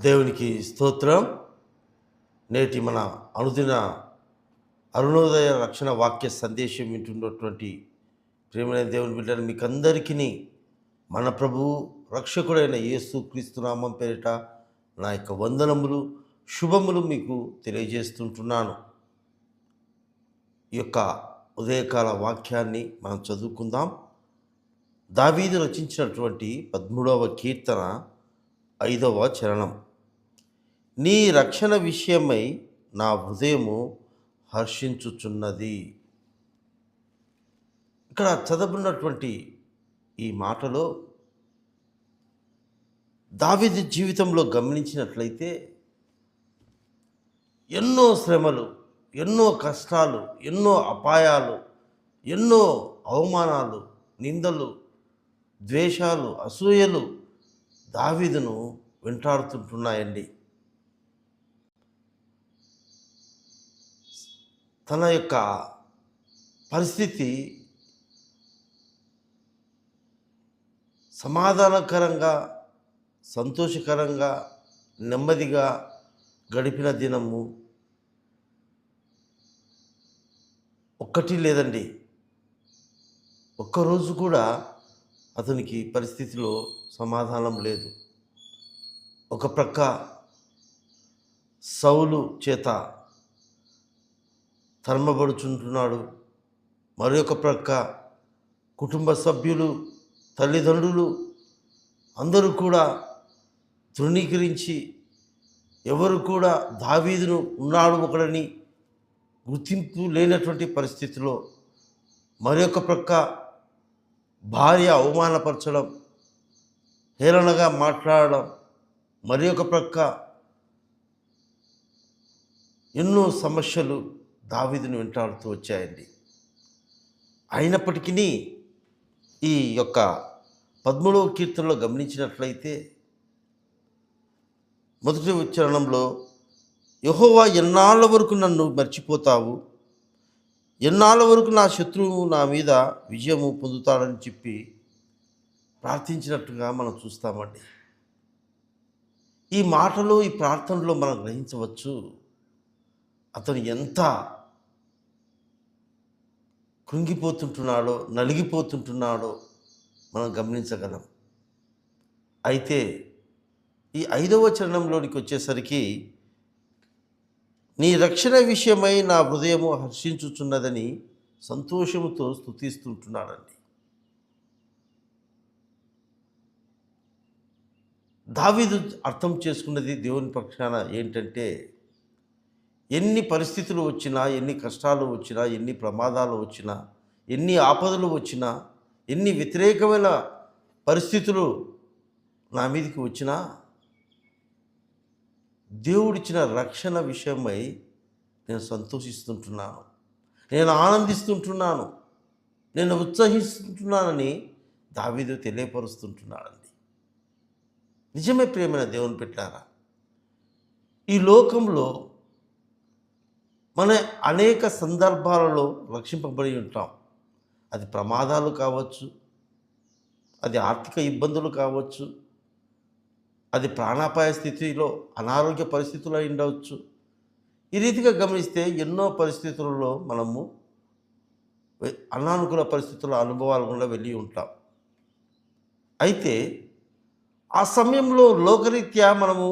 దేవునికి స్తోత్రం. నేటి మన అనుదిన అరుణోదయ రక్షణ వాక్య సందేశం వింటున్నటువంటి ప్రియమైన దేవుని బిడ్డలు మీకు అందరికీ మన ప్రభువు రక్షకుడైన యేసు క్రీస్తు నామం పేరిట నా యొక్క వందనములు శుభములు మీకు తెలియజేస్తుంటున్నాను. ఈ యొక్క ఉదయకాల వాక్యాన్ని మనం చదువుకుందాం. దావీదు రచించినటువంటి 13వ కీర్తన 5వ చరణం. నీ రక్షణ విషయమై నా హృదయము హర్షించుచున్నది. ఇక్కడ చదవబడినటువంటి ఈ మాటలో దావీదు జీవితంలో గమనించినట్లయితే ఎన్నో శ్రమలు, ఎన్నో కష్టాలు, ఎన్నో అపాయాలు, ఎన్నో అవమానాలు, నిందలు, ద్వేషాలు, అసూయలు దావీదును వెంటాడుతుంటున్నాయండి. తన యొక్క పరిస్థితి సమాధానకరంగా, సంతోషకరంగా, నెమ్మదిగా గడిపిన దినము ఒక్కటి లేదండి. ఒక్కరోజు కూడా అతనికి పరిస్థితిలో సమాధానం లేదు. ఒక ప్రక్క సౌలు చేత తరమబడుచుంటున్నాడు, మరొక ప్రక్క కుటుంబ సభ్యులు, తల్లిదండ్రులు అందరూ కూడా తృణీకరించి ఎవరు కూడా దావీదును ఉన్నాడు ఒకడని గుర్తింపు లేనటువంటి పరిస్థితిలో, మరొక ప్రక్క భార్య అవమానపరచడం, హేళనగా మాట్లాడడం, మరొక ప్రక్క ఎన్నో సమస్యలు దావీదును వెంటాడుతూ వచ్చాయండి. అయినప్పటికీ ఈ యొక్క 13వ కీర్తనలో గమనించినట్లయితే మొదటి చరణంలో యెహోవా ఎన్నాళ్ళ వరకు నన్ను మర్చిపోతావు, ఎన్నాళ్ళ వరకు నా శత్రువు నా మీద విజయము పొందుతాడని చెప్పి ప్రార్థించినట్టుగా మనం చూస్తామండి. ఈ మాటలు, ఈ ప్రార్థనలో మనం గ్రహించవచ్చు అతను ఎంత కృంగిపోతుంటున్నాడో, నలిగిపోతుంటున్నాడో మనం గమనించగలం. అయితే ఈ 5వ చరణంలోనికి వచ్చేసరికి నీ రక్షణ విషయమై నా హృదయము హర్షించుచున్నదని సంతోషముతో స్తుతిస్తుంటున్నాడండి. దావీదు అర్థం చేసుకున్నది దేవుని పక్షాన ఏంటంటే, ఎన్ని పరిస్థితులు వచ్చినా, ఎన్ని కష్టాలు వచ్చినా, ఎన్ని ప్రమాదాలు వచ్చినా, ఎన్ని ఆపదలు వచ్చినా, ఎన్ని వ్యతిరేకమైన పరిస్థితులు నా మీదకి వచ్చినా దేవుడిచ్చిన రక్షణ విషయమై నేను సంతోషిస్తుంటున్నాను, నేను ఆనందిస్తుంటున్నాను, నేను ఉత్సహిస్తుంటున్నానని దావీదు తెలియపరుస్తుంటున్నాడండి. నిజమే ప్రియమైన దేవుని బిడ్డలారా, ఈ లోకంలో మన అనేక సందర్భాలలో రక్షింపబడి ఉంటాం. అది ప్రమాదాలు కావచ్చు, అది ఆర్థిక ఇబ్బందులు కావచ్చు, అది ప్రాణాపాయ స్థితిలో అనారోగ్య పరిస్థితులు అయి ఉండవచ్చు. ఈ రీతిగా గమనిస్తే ఎన్నో పరిస్థితులలో మనము అనానుకూల పరిస్థితుల అనుభవాలు కూడా వెళ్ళి ఉంటాం. అయితే ఆ సమయంలో లోకరీత్యా మనము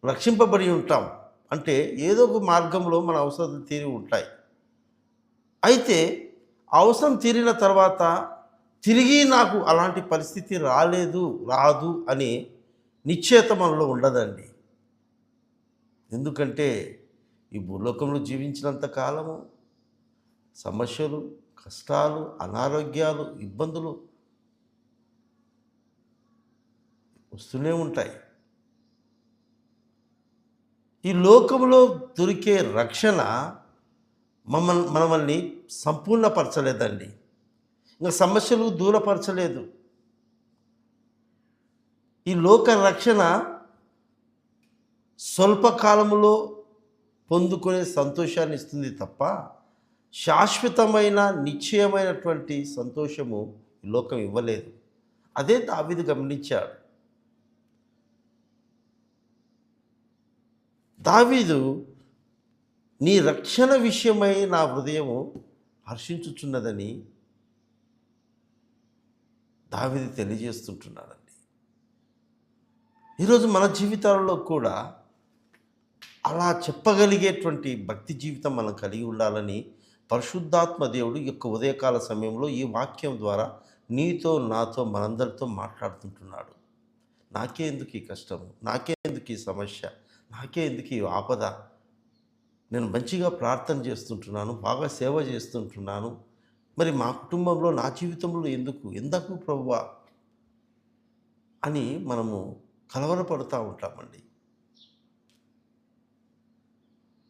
రక్షింపబడి ఉంటాం. అంటే ఏదో ఒక మార్గంలో మన అవసరాలు తీరి ఉంటాయి. అయితే అవసరం తీరిన తర్వాత తిరిగి నాకు అలాంటి పరిస్థితి రాదు అనే నిశ్చయత మనలో ఉండదండి. ఎందుకంటే ఈ భూలోకంలో జీవించినంత కాలము సమస్యలు, కష్టాలు, అనారోగ్యాలు, ఇబ్బందులు వస్తూనే ఉంటాయి. ఈ లోకంలో దొరికే రక్షణ మనల్ని సంపూర్ణపరచలేదండి. ఇంకా సమస్యలు దూరపరచలేదు. ఈ లోక రక్షణ స్వల్పకాలంలో పొందుకునే సంతోషాన్ని ఇస్తుంది తప్ప శాశ్వతమైన నిశ్చయమైనటువంటి సంతోషము ఈ లోకం ఇవ్వలేదు. అదే దావీదు గమనించాడు. దావీదు, నీ రక్షణ విషయమై నా హృదయము హర్షించుచున్నదని దావీదు తెలియజేస్తుంటున్నాడండి. ఈరోజు మన జీవితాలలో కూడా అలా చెప్పగలిగేటువంటి భక్తి జీవితం మనం కలిగి ఉండాలని పరిశుద్ధాత్మ దేవుడు ఈ యొక్క ఉదయకాల సమయంలో ఈ వాక్యం ద్వారా నీతో నాతో మనందరితో మాట్లాడుతుంటున్నాడు. నాకే ఎందుకు ఈ కష్టము, నాకే ఎందుకు ఈ సమస్య, నాకే ఎందుకు ఈ ఆపద, నేను మంచిగా ప్రార్థన చేస్తుంటున్నాను, బాగా సేవ చేస్తుంటున్నాను, మరి మా కుటుంబంలో నా జీవితంలో ఎందుకు ప్రభువా అని మనము కలవరపడుతూ ఉంటామండి.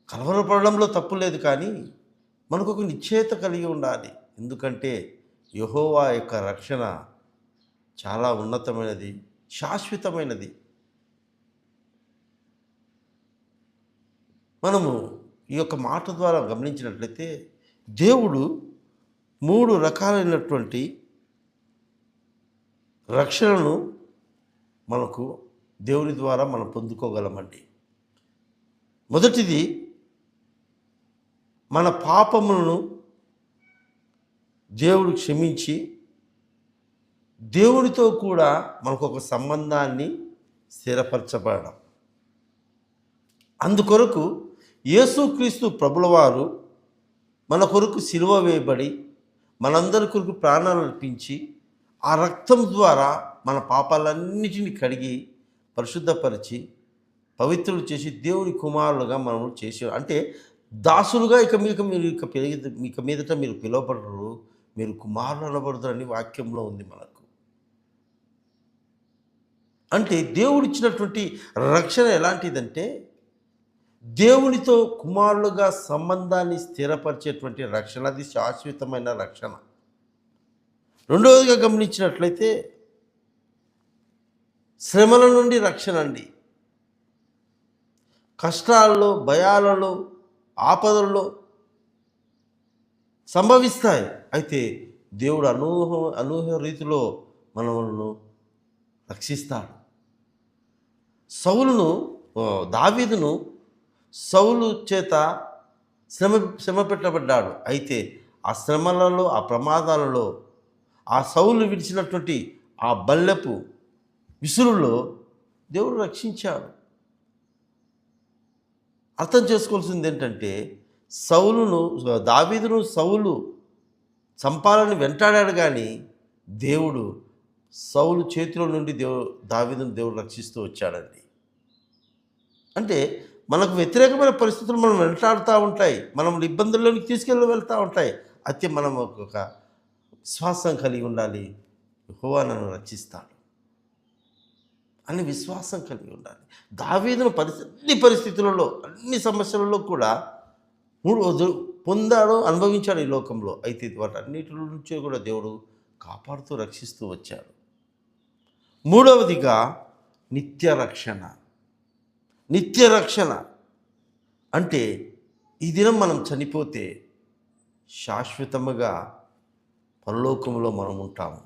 కలవరపడడంలో తప్పు లేదు, కానీ మనకు ఒక నిశ్చయత కలిగి ఉండాలి. ఎందుకంటే యెహోవా యొక్క రక్షణ చాలా ఉన్నతమైనది, శాశ్వతమైనది. మనము ఈ యొక్క మాట ద్వారా గమనించినట్లయితే దేవుడు 3 రకాలైనటువంటి రక్షణను మనకు దేవుని ద్వారా మనం పొందుకోగలమండి. మొదటిది, మన పాపములను దేవుడు క్షమించి దేవునితో కూడా మనకు ఒక సంబంధాన్ని స్థిరపరచబడడం. అందుకొరకు యేసుక్రీస్తు ప్రభుల వారు మన కొరకు సిలువ వేయబడి మనందరి కొరకు ప్రాణాలు అర్పించి ఆ రక్తం ద్వారా మన పాపాలన్నిటిని కడిగి పరిశుద్ధపరిచి పవిత్రులు చేసి దేవుని కుమారులుగా మనము చేసి, అంటే దాసులుగా ఇక మీదట మీరు పిలువబడరు, మీరు కుమారులు అనబడతారని వాక్యంలో ఉంది మనకు. అంటే దేవుడిచ్చినటువంటి రక్షణ ఎలాంటిదంటే దేవునితో కుమారులుగా సంబంధాన్ని స్థిరపరిచేటువంటి రక్షణ, అది శాశ్వతమైన రక్షణ. రెండవదిగా గమనించినట్లయితే శ్రమల నుండి రక్షణ అండి. కష్టాల్లో, భయాలలో, ఆపదల్లో సంభవిస్తాయి. అయితే దేవుడు అనూహ్య రీతిలో మనల్ని రక్షిస్తాడు. దావీదును సౌలు చేత శ్రమ పెట్టబడ్డాడు. అయితే ఆ శ్రమలలో, ఆ ప్రమాదాలలో, ఆ సౌలు విడిచినటువంటి ఆ బల్లెపు విసురులో దేవుడు రక్షించాడు. అర్థం చేసుకోవాల్సింది ఏంటంటే దావీదును సౌలు చంపాలని వెంటాడాడు, కానీ దేవుడు సౌలు చేతిలో నుండి దావీదును దేవుడు రక్షిస్తూ వచ్చాడండి. అంటే మనకు వ్యతిరేకమైన పరిస్థితులు మనం వెంటాడుతూ ఉంటాయి, మనం ఇబ్బందుల్లోనికి వెళ్తూ ఉంటాయి. అయితే మనం ఒక విశ్వాసం కలిగి ఉండాలి, యెహోవా నన్ను రక్షిస్తాడు అని విశ్వాసం కలిగి ఉండాలి. దావీదును అన్ని పరిస్థితులలో, అన్ని సమస్యలలో కూడా పొందాడు, అనుభవించాడు ఈ లోకంలో. అయితే వాటన్నిటి నుంచి కూడా దేవుడు కాపాడుతూ రక్షిస్తూ వచ్చాడు. మూడవదిగా నిత్య రక్షణ. నిత్య రక్షణ అంటే ఈ దినం మనం చనిపోతే శాశ్వతముగా పరలోకంలో మనం ఉంటాము.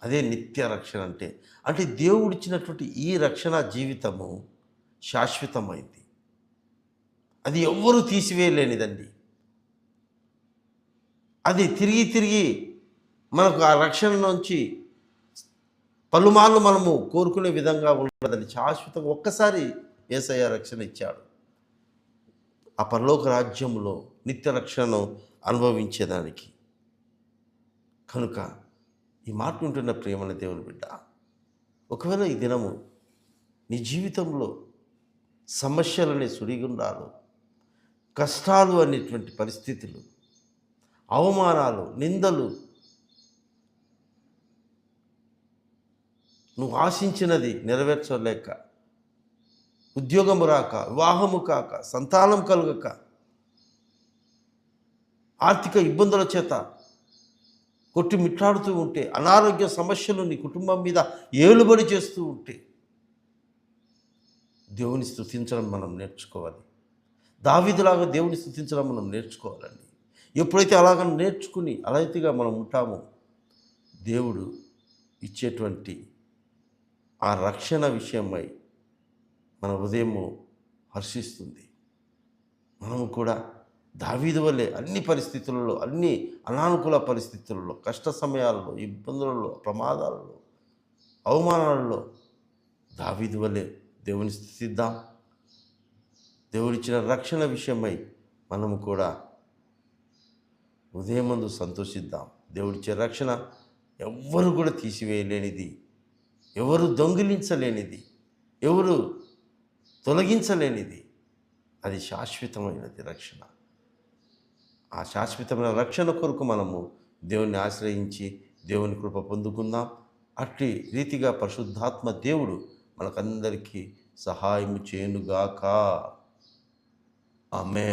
అదే నిత్య రక్షణ అంటే దేవుడిచ్చినటువంటి ఈ రక్షణ జీవితము శాశ్వతమైంది. అది ఎవ్వరూ తీసివేయలేనిదండి. అది తిరిగి మనకు ఆ రక్షణ నుంచి పలుమార్లు మనము కోరుకునే విధంగా ఉండదని శాశ్వతంగా ఒక్కసారి యేసయ్య రక్షణ ఇచ్చాడు. ఆ పరలోక రాజ్యంలో నిత్య రక్షణను అనుభవించేదానికి. కనుక ఈ మాట ఉంటున్న ప్రియమైన దేవుని బిడ్డ, ఒకవేళ ఈ దినము నీ జీవితంలో సమస్యలనే సుడిగుండాలు, కష్టాలు అనేటువంటి పరిస్థితులు, అవమానాలు, నిందలు, నువ్వు ఆశించినది నెరవేర్చలేక, ఉద్యోగము రాక, వివాహము కాక, సంతానం కలుగక, ఆర్థిక ఇబ్బందుల చేత కొట్టుమిట్టాడుతూ ఉంటే, అనారోగ్య సమస్యలు నీ కుటుంబం మీద ఏలుబడి చేస్తూ ఉంటే, దేవుని స్తుతించడం మనం నేర్చుకోవాలి. దావీదులాగా దేవుని స్తుతించడం మనం నేర్చుకోవాలండి. ఎప్పుడైతే అలాగ నేర్చుకుని అలాగైతేగా మనం ఉంటామో, దేవుడు ఇచ్చేటువంటి ఆ రక్షణ విషయమై మన హృదయము హర్షిస్తుంది. మనము కూడా దావీదు వలె అన్ని పరిస్థితులలో, అన్ని అనానుకూల పరిస్థితులలో, కష్ట సమయాల్లో, ఇబ్బందులలో, ప్రమాదాలలో, అవమానాలలో దావీదు వలె దేవుని స్తుతిద్దాం. దేవుడిచ్చిన రక్షణ విషయమై మనము కూడా ఉదయమందు సంతోషిద్దాం. దేవుడిచ్చే రక్షణ ఎవ్వరు కూడా తీసివేయలేనిది, ఎవరు దొంగిలించలేనిది, ఎవరు తొలగించలేనిది. అది శాశ్వతమైనది రక్షణ. ఆ శాశ్వతమైన రక్షణ కొరకు మనము దేవుని ఆశ్రయించి దేవుని కృప పొందుకుందాం. అట్టి రీతిగా పరిశుద్ధాత్మ దేవుడు మనకందరికీ సహాయము చేయునుగాక. ఆమేన్.